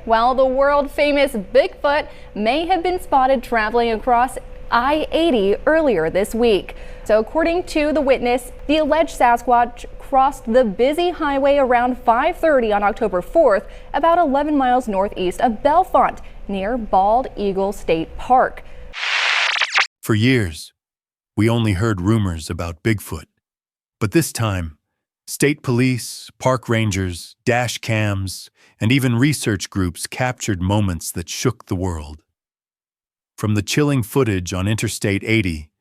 Well, the world-famous Bigfoot may have been spotted traveling across I-80 earlier this week. So according to the witness, the alleged Sasquatch crossed the busy highway around 5:30 on October 4th, about 11 miles northeast of Bellefonte, near Bald Eagle State Park. For years, we only heard rumors about Bigfoot. But this time, state police, park rangers, dash cams, and even research groups captured moments that shook the world. From the chilling footage on Interstate 80,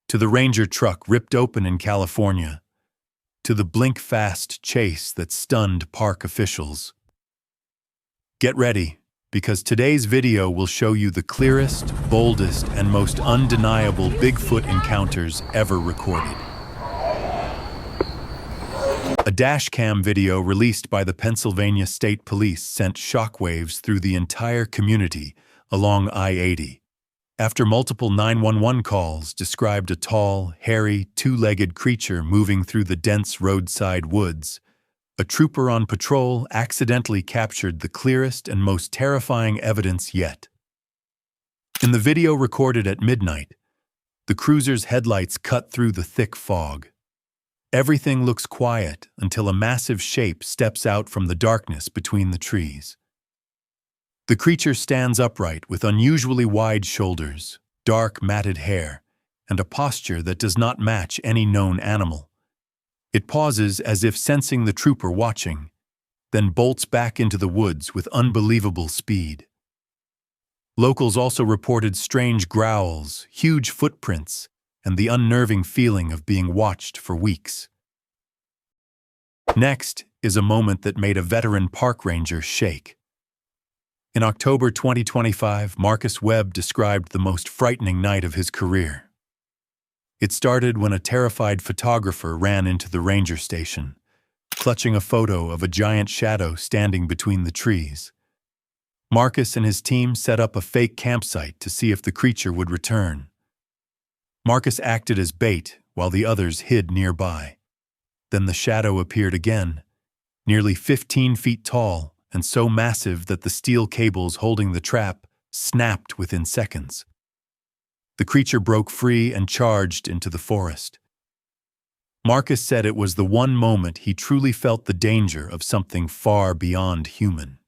to the ranger truck ripped open in California, to the blink-fast chase that stunned park officials. Get ready, because today's video will show you the clearest, boldest, and most undeniable Bigfoot encounters ever recorded. A dashcam video released by the Pennsylvania State Police sent shockwaves through the entire community along I-80. After multiple 911 calls described a tall, hairy, two-legged creature moving through the dense roadside woods, a trooper on patrol accidentally captured the clearest and most terrifying evidence yet. In the video recorded at midnight, the cruiser's headlights cut through the thick fog. Everything looks quiet until a massive shape steps out from the darkness between the trees. The creature stands upright with unusually wide shoulders, dark matted hair, and a posture that does not match any known animal. It pauses as if sensing the trooper watching, then bolts back into the woods with unbelievable speed. Locals also reported strange growls, huge footprints, and the unnerving feeling of being watched for weeks. Next is a moment that made a veteran park ranger shake. In October 2025, Marcus Webb described the most frightening night of his career. It started when a terrified photographer ran into the ranger station, clutching a photo of a giant shadow standing between the trees. Marcus and his team set up a fake campsite to see if the creature would return. Marcus acted as bait while the others hid nearby. Then the shadow appeared again, nearly 15 feet tall and so massive that the steel cables holding the trap snapped within seconds. The creature broke free and charged into the forest. Marcus said it was the one moment he truly felt the danger of something far beyond human.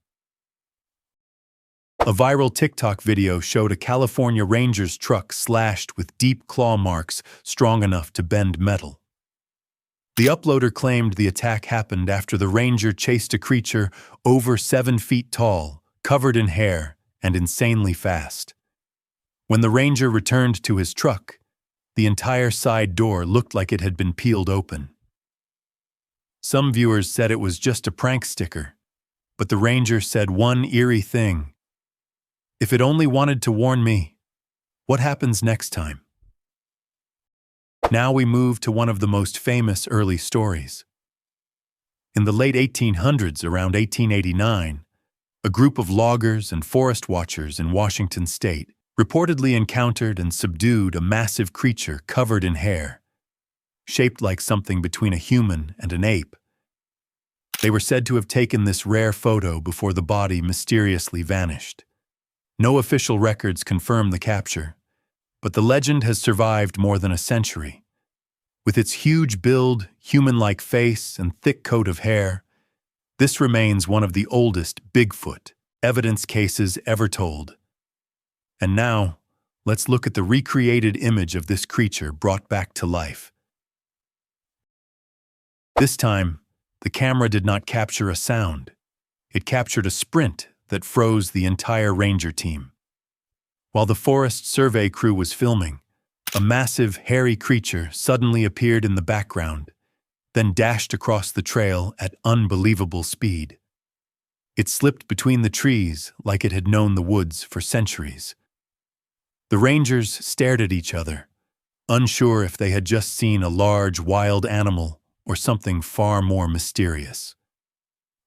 A viral TikTok video showed a California Ranger's truck slashed with deep claw marks strong enough to bend metal. The uploader claimed the attack happened after the ranger chased a creature over 7 feet tall, covered in hair, and insanely fast. When the ranger returned to his truck, the entire side door looked like it had been peeled open. Some viewers said it was just a prank sticker, but the ranger said one eerie thing: "If it only wanted to warn me, what happens next time?" Now we move to one of the most famous early stories. In the late 1800s, around 1889, a group of loggers and forest watchers in Washington state reportedly encountered and subdued a massive creature covered in hair, shaped like something between a human and an ape. They were said to have taken this rare photo before the body mysteriously vanished. No official records confirm the capture, but the legend has survived more than a century. With its huge build, human-like face, and thick coat of hair, this remains one of the oldest Bigfoot evidence cases ever told. And now, let's look at the recreated image of this creature brought back to life. This time, the camera did not capture a sound. It captured a sprint that froze the entire ranger team. While the forest survey crew was filming, a massive, hairy creature suddenly appeared in the background, then dashed across the trail at unbelievable speed. It slipped between the trees like it had known the woods for centuries. The rangers stared at each other, unsure if they had just seen a large, wild animal or something far more mysterious.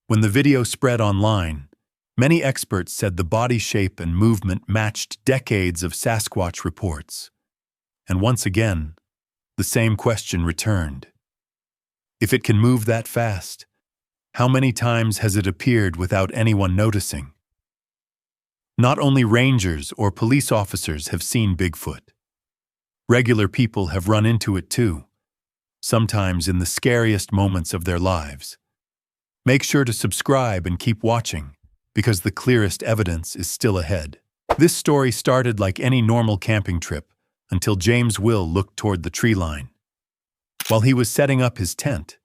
When the video spread online, many experts said the body shape and movement matched decades of Sasquatch reports. And once again, the same question returned. If it can move that fast, how many times has it appeared without anyone noticing? Not only rangers or police officers have seen Bigfoot. Regular people have run into it too, sometimes in the scariest moments of their lives. Make sure to subscribe and keep watching, because the clearest evidence is still ahead. This story started like any normal camping trip until James Will looked toward the tree line. While he was setting up his tent,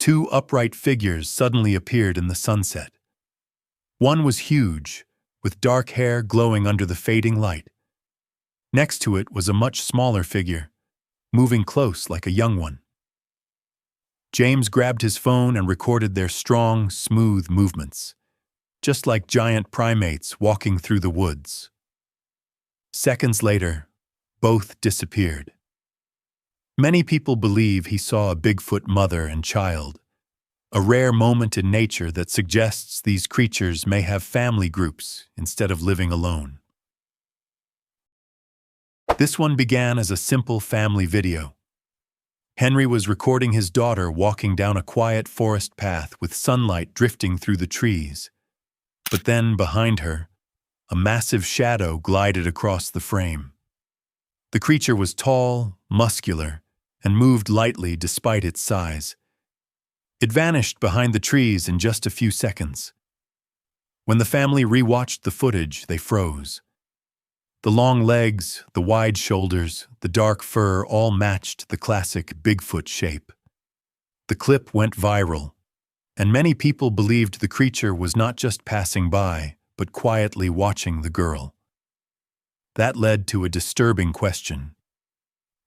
two upright figures suddenly appeared in the sunset. One was huge, with dark hair glowing under the fading light. Next to it was a much smaller figure, moving close like a young one. James grabbed his phone and recorded their strong, smooth movements, just like giant primates walking through the woods. Seconds later, both disappeared. Many people believe he saw a Bigfoot mother and child, a rare moment in nature that suggests these creatures may have family groups instead of living alone. This one began as a simple family video. Henry was recording his daughter walking down a quiet forest path with sunlight drifting through the trees. But then, behind her, a massive shadow glided across the frame. The creature was tall, muscular, and moved lightly despite its size. It vanished behind the trees in just a few seconds. When the family rewatched the footage, they froze. The long legs, the wide shoulders, the dark fur all matched the classic Bigfoot shape. The clip went viral, and many people believed the creature was not just passing by, but quietly watching the girl. That led to a disturbing question.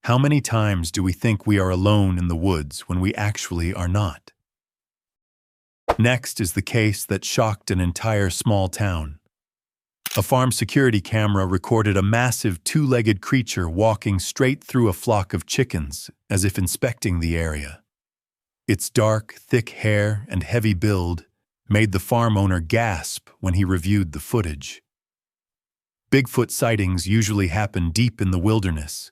How many times do we think we are alone in the woods when we actually are not? Next is the case that shocked an entire small town. A farm security camera recorded a massive two-legged creature walking straight through a flock of chickens, as if inspecting the area. Its dark, thick hair and heavy build made the farm owner gasp when he reviewed the footage. Bigfoot sightings usually happen deep in the wilderness,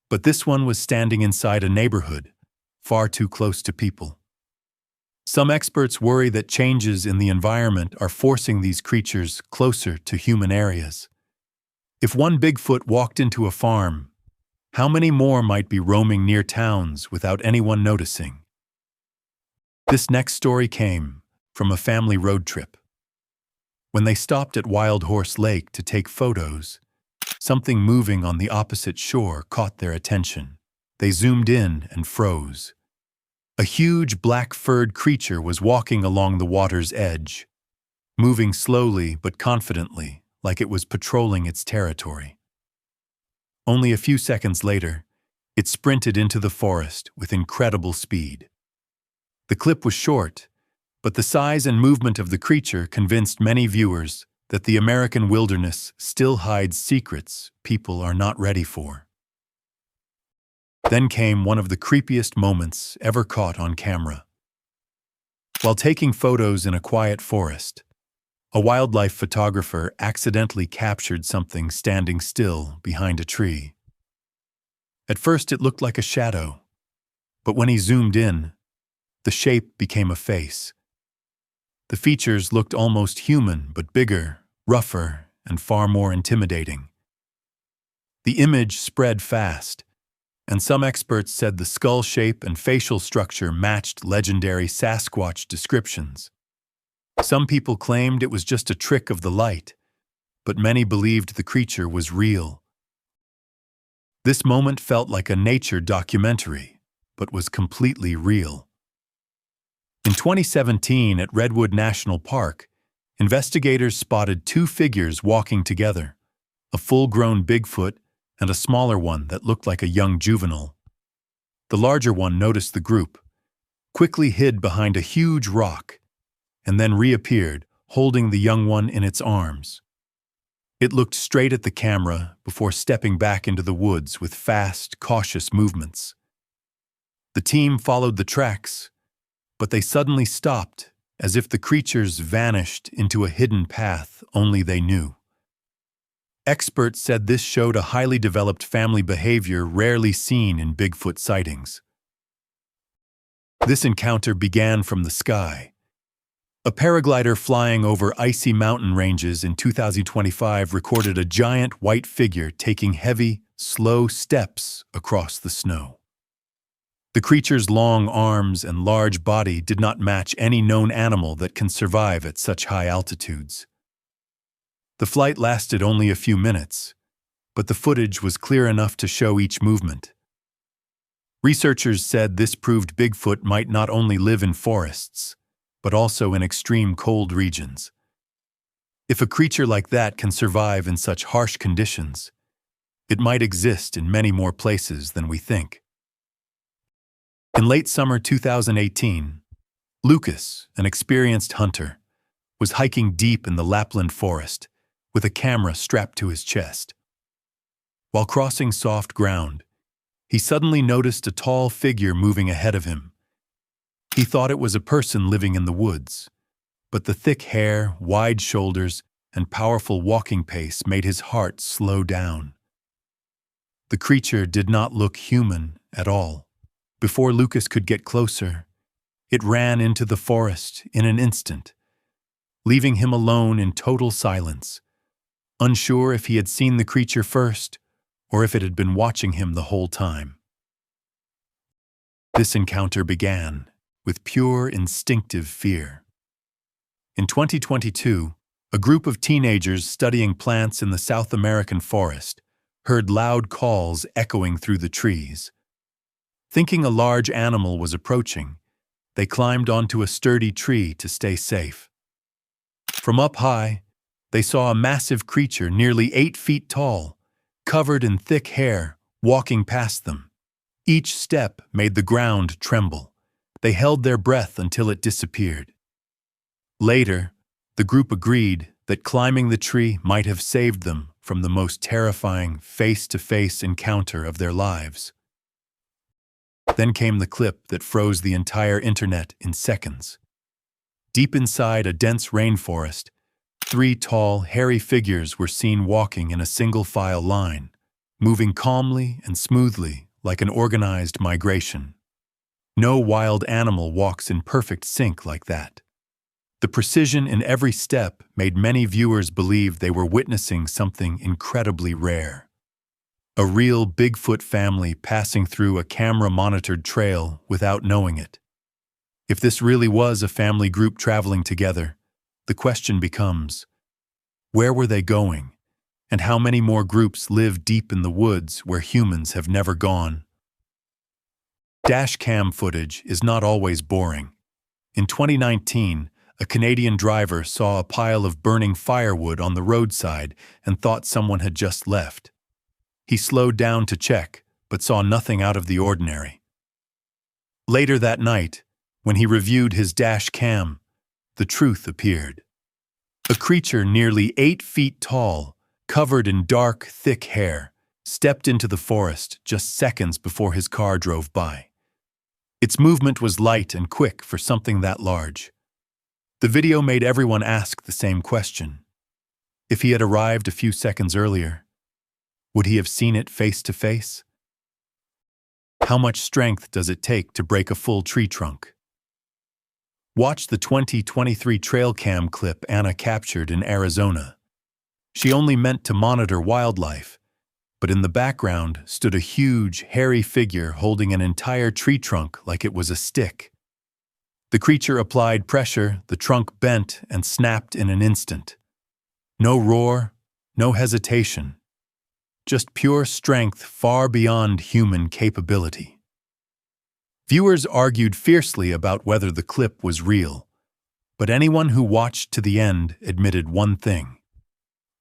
but this one was standing inside a neighborhood, far too close to people. Some experts worry that changes in the environment are forcing these creatures closer to human areas. If one Bigfoot walked into a farm, how many more might be roaming near towns without anyone noticing? This next story came from a family road trip. When they stopped at Wild Horse Lake to take photos, something moving on the opposite shore caught their attention. They zoomed in and froze. A huge black-furred creature was walking along the water's edge, moving slowly but confidently, like it was patrolling its territory. Only a few seconds later, it sprinted into the forest with incredible speed. The clip was short, but the size and movement of the creature convinced many viewers that the American wilderness still hides secrets people are not ready for. Then came one of the creepiest moments ever caught on camera. While taking photos in a quiet forest, a wildlife photographer accidentally captured something standing still behind a tree. At first it looked like a shadow, but when he zoomed in, the shape became a face. The features looked almost human, but bigger, rougher, and far more intimidating. The image spread fast, and some experts said the skull shape and facial structure matched legendary Sasquatch descriptions. Some people claimed it was just a trick of the light, but many believed the creature was real. This moment felt like a nature documentary, but was completely real. In 2017 at Redwood National Park, investigators spotted two figures walking together, a full-grown Bigfoot and a smaller one that looked like a young juvenile. The larger one noticed the group, quickly hid behind a huge rock, and then reappeared, holding the young one in its arms. It looked straight at the camera before stepping back into the woods with fast, cautious movements. The team followed the tracks, but they suddenly stopped, as if the creatures vanished into a hidden path only they knew. Experts said this showed a highly developed family behavior rarely seen in Bigfoot sightings. This encounter began from the sky. A paraglider flying over icy mountain ranges in 2025 recorded a giant white figure taking heavy, slow steps across the snow. The creature's long arms and large body did not match any known animal that can survive at such high altitudes. The flight lasted only a few minutes, but the footage was clear enough to show each movement. Researchers said this proved Bigfoot might not only live in forests, but also in extreme cold regions. If a creature like that can survive in such harsh conditions, it might exist in many more places than we think. In late summer 2018, Lucas, an experienced hunter, was hiking deep in the Lapland forest with a camera strapped to his chest. While crossing soft ground, he suddenly noticed a tall figure moving ahead of him. He thought it was a person living in the woods, but the thick hair, wide shoulders, and powerful walking pace made his heart slow down. The creature did not look human at all. Before Lucas could get closer, it ran into the forest in an instant, leaving him alone in total silence, unsure if he had seen the creature first or if it had been watching him the whole time. This encounter began with pure instinctive fear. In 2022, a group of teenagers studying plants in the South American forest heard loud calls echoing through the trees. Thinking a large animal was approaching, they climbed onto a sturdy tree to stay safe. From up high, they saw a massive creature nearly 8 feet tall, covered in thick hair, walking past them. Each step made the ground tremble. They held their breath until it disappeared. Later, the group agreed that climbing the tree might have saved them from the most terrifying face-to-face encounter of their lives. Then came the clip that froze the entire internet in seconds. Deep inside a dense rainforest, 3 tall, hairy figures were seen walking in a single-file line, moving calmly and smoothly like an organized migration. No wild animal walks in perfect sync like that. The precision in every step made many viewers believe they were witnessing something incredibly rare. A real Bigfoot family passing through a camera-monitored trail without knowing it. If this really was a family group traveling together, the question becomes, where were they going, and how many more groups live deep in the woods where humans have never gone? Dash cam footage is not always boring. In 2019, a Canadian driver saw a pile of burning firewood on the roadside and thought someone had just left. He slowed down to check, but saw nothing out of the ordinary. Later that night, when he reviewed his dash cam, the truth appeared. A creature nearly 8 feet tall, covered in dark, thick hair, stepped into the forest just seconds before his car drove by. Its movement was light and quick for something that large. The video made everyone ask the same question. If he had arrived a few seconds earlier, would he have seen it face to face? How much strength does it take to break a full tree trunk? Watch the 2023 trail cam clip Anna captured in Arizona. She only meant to monitor wildlife, but in the background stood a huge, hairy figure holding an entire tree trunk like it was a stick. The creature applied pressure, the trunk bent and snapped in an instant. No roar, no hesitation. Just pure strength far beyond human capability. Viewers argued fiercely about whether the clip was real, but anyone who watched to the end admitted one thing.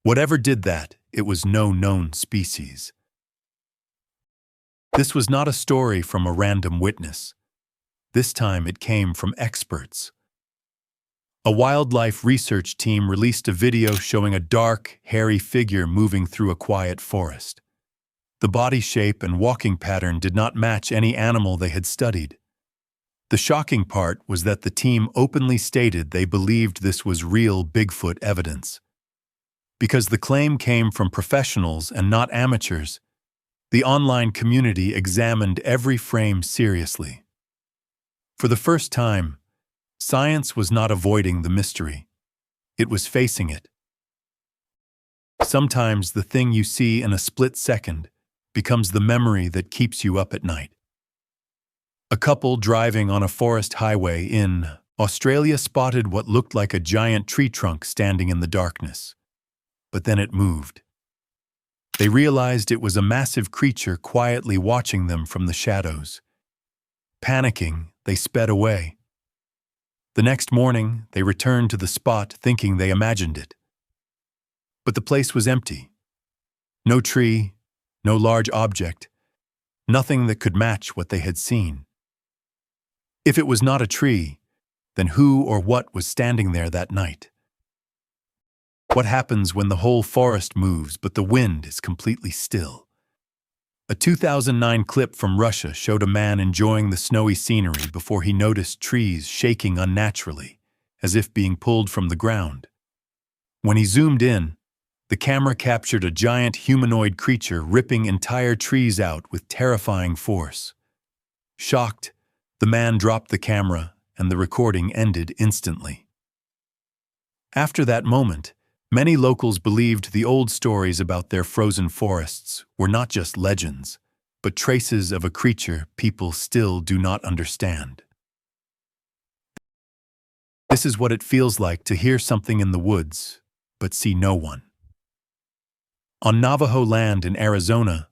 Whatever did that, it was no known species. This was not a story from a random witness. This time it came from experts. A wildlife research team released a video showing a dark, hairy figure moving through a quiet forest. The body shape and walking pattern did not match any animal they had studied. The shocking part was that the team openly stated they believed this was real Bigfoot evidence. Because the claim came from professionals and not amateurs, the online community examined every frame seriously. For the first time, Science was not avoiding the mystery. It was facing it. Sometimes the thing you see in a split second becomes the memory that keeps you up at night. A couple driving on a forest highway in Australia spotted what looked like a giant tree trunk standing in the darkness. But then it moved. They realized it was a massive creature quietly watching them from the shadows. Panicking, they sped away. The next morning, they returned to the spot thinking they imagined it. But the place was empty. No tree, no large object, nothing that could match what they had seen. If it was not a tree, then who or what was standing there that night? What happens when the whole forest moves but the wind is completely still? A 2009 clip from Russia showed a man enjoying the snowy scenery before he noticed trees shaking unnaturally, as if being pulled from the ground. When he zoomed in, the camera captured a giant humanoid creature ripping entire trees out with terrifying force. Shocked, the man dropped the camera and the recording ended instantly. After that moment, many locals believed the old stories about their frozen forests were not just legends, but traces of a creature people still do not understand. This is what it feels like to hear something in the woods, but see no one. On Navajo land in Arizona,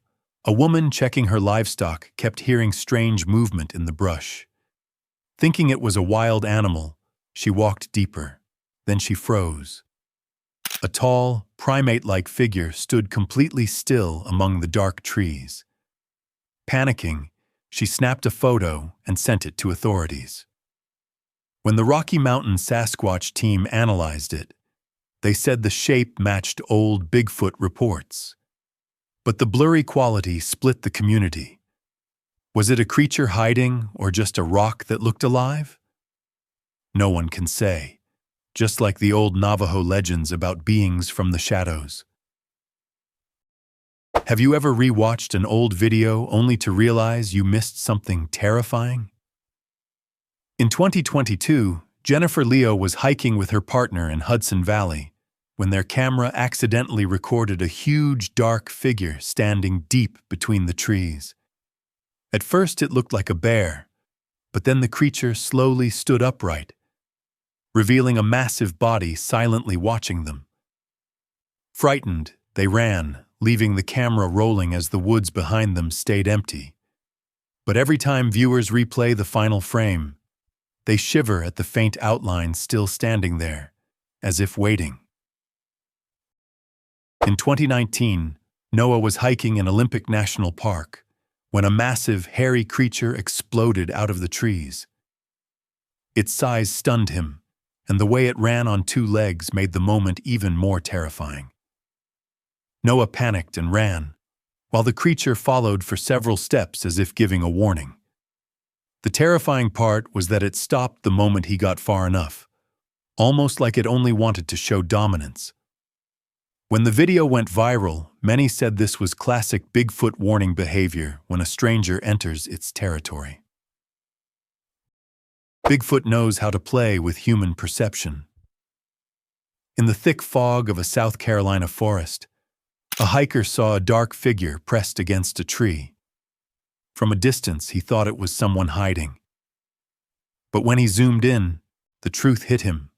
a woman checking her livestock kept hearing strange movement in the brush. Thinking it was a wild animal, she walked deeper. Then she froze. A tall, primate-like figure stood completely still among the dark trees. Panicking, she snapped a photo and sent it to authorities. When the Rocky Mountain Sasquatch team analyzed it, they said the shape matched old Bigfoot reports. But the blurry quality split the community. Was it a creature hiding or just a rock that looked alive? No one can say. Just like the old Navajo legends about beings from the shadows. Have you ever rewatched an old video only to realize you missed something terrifying? In 2022, Jennifer Leo was hiking with her partner in Hudson Valley when their camera accidentally recorded a huge dark figure standing deep between the trees. At first it looked like a bear, but then the creature slowly stood upright, revealing a massive body silently watching them. Frightened, they ran, leaving the camera rolling as the woods behind them stayed empty. But every time viewers replay the final frame, they shiver at the faint outline still standing there, as if waiting. In 2019, Noah was hiking in Olympic National Park when a massive, hairy creature exploded out of the trees. Its size stunned him, and the way it ran on two legs made the moment even more terrifying. Noah panicked and ran, while the creature followed for several steps as if giving a warning. The terrifying part was that it stopped the moment he got far enough, almost like it only wanted to show dominance. When the video went viral, many said this was classic Bigfoot warning behavior when a stranger enters its territory. Bigfoot knows how to play with human perception. In the thick fog of a South Carolina forest, a hiker saw a dark figure pressed against a tree. From a distance, he thought it was someone hiding. But when he zoomed in, the truth hit him.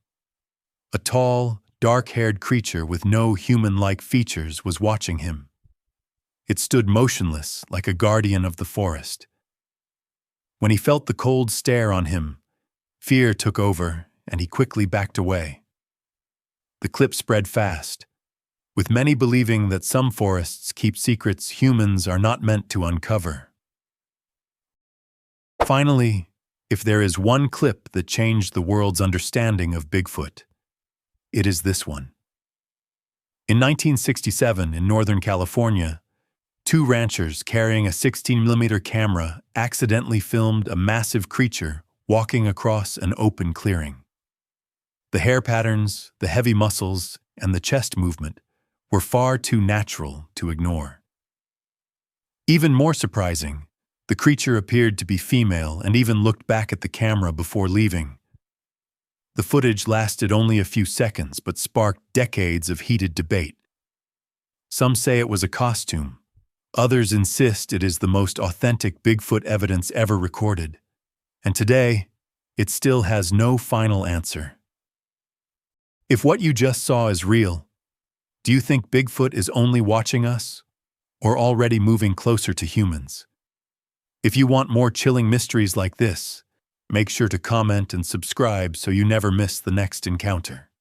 A tall, dark-haired creature with no human-like features was watching him. It stood motionless like a guardian of the forest. When he felt the cold stare on him, fear took over and he quickly backed away. The clip spread fast, with many believing that some forests keep secrets humans are not meant to uncover. Finally, if there is one clip that changed the world's understanding of Bigfoot, it is this one. In 1967, in Northern California, two ranchers carrying a 16mm camera accidentally filmed a massive creature walking across an open clearing. The hair patterns, the heavy muscles, and the chest movement were far too natural to ignore. Even more surprising, the creature appeared to be female and even looked back at the camera before leaving. The footage lasted only a few seconds but sparked decades of heated debate. Some say it was a costume. Others insist it is the most authentic Bigfoot evidence ever recorded. And today, it still has no final answer. If what you just saw is real, do you think Bigfoot is only watching us, or already moving closer to humans? If you want more chilling mysteries like this, make sure to comment and subscribe so you never miss the next encounter.